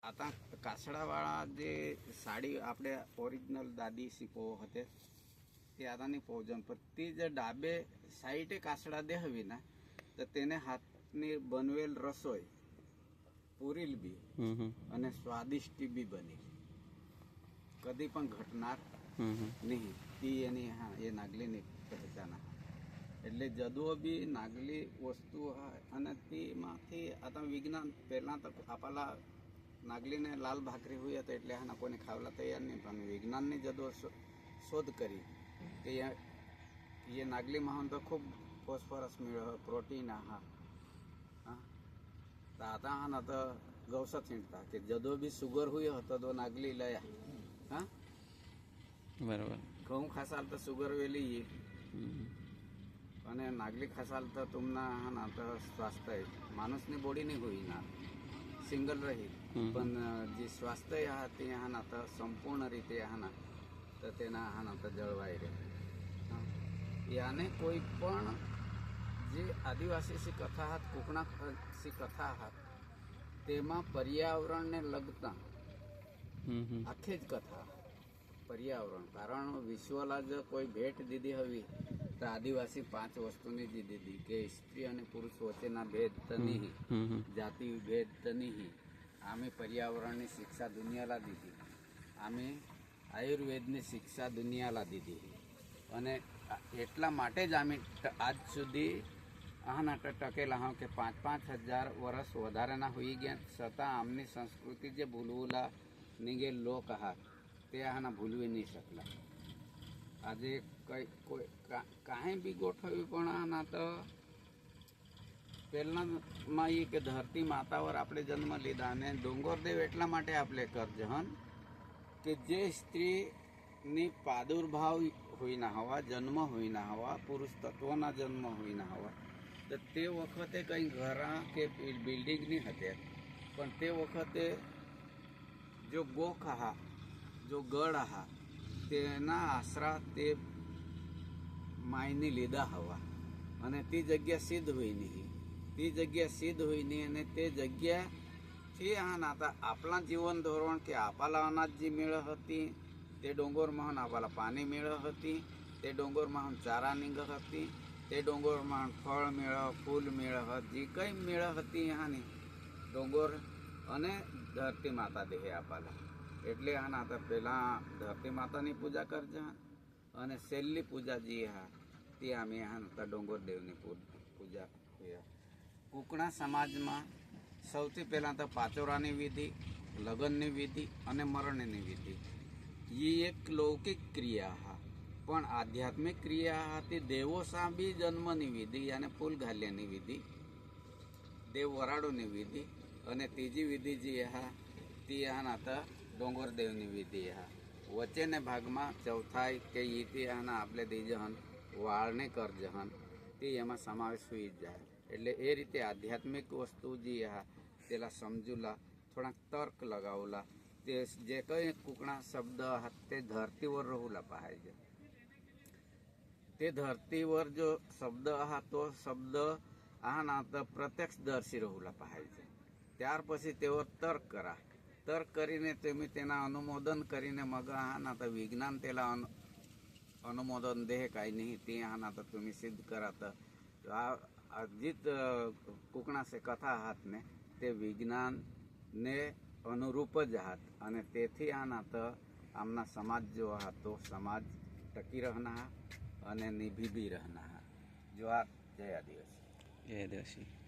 आता कासडावाळा जे साडी આપણે ઓરિજિનલ દાદી શીખો હતે તે આતાની ભોજન પર તે જે ડાબે સાઈડે કાસડા દેહવી ના તો તેને હાથની બનવેલ રસોઈ પૂરીલ બી અને સ્વાદિષ્ટ બી બની કદી પણ ઘટનાર નહીં તી એની હા એ નાગલીની પહેચાન એટલે જદવો બી નાગલી વસ્તુ અને તેમાંથી आता વિજ્ઞાન પહેલાં તો આપણા નાગલીને લાલ ભાખરી હોય તો એટલે હા કોઈને ખાવલા તૈયાર નહીં પણ વિજ્ઞાનની જદો શોધ કરી કે ये नागली માં તો ખૂબ ફોસ્ફરસ મેળવે પ્રોટીન હા હા તો आता હા ના તો ગૌસા છીંટતા કે જદો બી સુગર હોય હતો તો નાગલી લયા હા બરાબર ઘઉં ખાસાલ તો સુગર વેલી અને નાગલી ખાસાલ તો तुमना હા ના તો સ્વાસ્થ્ય માણસની બોડી નહીં હોય ના સિંગલ રહી પણ જે સ્વાસ્થ્ય હતી હા ના તો સંપૂર્ણ રીતે હા ના તો તેના હા ના તો જળવાઈ રહે याने कोई पण जे आदिवासी कथा हाथ कोकणासी कथा हाथ तेमा पर्यावरण ने लगता आखे ज कथा पर्यावरण कारण विश्वला जो कोई भेट दीदी हवी तो आदिवासी 5 वस्तुनी जी दीदी के स्त्री और पुरुष वच्चेना भेद तो नहीं जाति भेद तो नहीं आमे पर्यावरण की शिक्षा दुनियाला दीदी आमे आयुर्वेद की शिक्षा दुनियाला दीदी અને એટલા માટે જ અમે આજ સુધી આના ટકેલા હા કે 5,000 વર્ષ વધારેના હોઈ ગયા છતાં આમની સંસ્કૃતિ જે ભૂલવુલા નીગે લોક આહાર તે આના ભૂલવી નહીં શકલા આજે કોઈ કાંઈ બી ગોઠવ્યું પણ આના તો પહેલાંમાં એ કે ધરતી માતાवर આપણે જન્મ લીધા અને ડોંગરદેવ એટલા માટે આપણે કરજહન કે જે સ્ત્રીની પ્રાદુર્ભાવ हुई ना हवा जन्म हुई ना हवा पुरुष तत्वना जन्म हुई ना हवा तो ते वखते कहीं घरा के बिल्डिंग नहीं हते पण ते वखते जो गोख हा जो गढ़ हा तेना आसरा ते मायनी लीधा हवा अने ती जग्या सिद्ध हुई नहीं ती जग्या सिद्ध हुई नहीं अने ते जग्या थी हा नाता आपला जीवन धोरण के आपाला अनाज जी मेळ हती ते डोंगरमां आपल्याला पाणी मिळत होती ते डोंगरमां चारा निघत होती ते डोंगरमां फळ मिळत फूल मिळत जी काही मिळत होती ह्यानी डोंगर અને ધરતી માતા દેહે આપેલા એટલે આના તો પહેલાં ધરતી માતાની પૂજા કરજે અને છેલ્લી પૂજા જે હા તે અમે હા ડોંગર દેવની પૂજા કુકણા સમાજમાં સૌથી પહેલાં તો પાચોરાની વિધિ લગ્નની વિધિ અને મરણની વિધિ ये एक लौकिक क्रिया हा पण आध्यात्मिक क्रिया हा ती देवोसा बी जन्मनी विधी याने फूल घाल्यानी विधी देव वराडोनी विधी અને ત્રીજી વિધિ જે હા તી આના તો ડોંગરદેવની વિધિ હા વચ્ચેને ભાગમાં ચૌથાઈ કે ઈથી આના આપણે દીજહન વાળને કરજહન તે એમાં સમાવેશ હોઈ જાય એટલે એ રીતે આધ્યાત્મિક વસ્તુ જે હા તેલા સમજુલા થોડાક તર્ક લગાવલા તે જે કંઈ કુકણા શબ્દ તે ધરતીवर રહુલા પાहायचे તે ધરતીवर જો શબ્દ હા તો શબ્દ આ ના તો પ્રત્યક્ષદર્શી રહુલા પાहायचे ત્યાર પછી તેઓ તર્ક કરીને તમે તેના અનુમોદન કરીને મગ આ ના તો વિજ્ઞાન તેલા अनुमोदन देह काही नाही ते हा ना तर तुम्ही सिद्ध करा तर अजित कोकणाचे कथा आहात ने ते विज्ञान ने अनुरूप ज आहात અને તેથી આ ના તો આમના સમાજ જો હા તો સમાજ ટકી રહેના અને નિભી બી રહેના જોહાર જય આદિવાસી. જય આદિવાસી.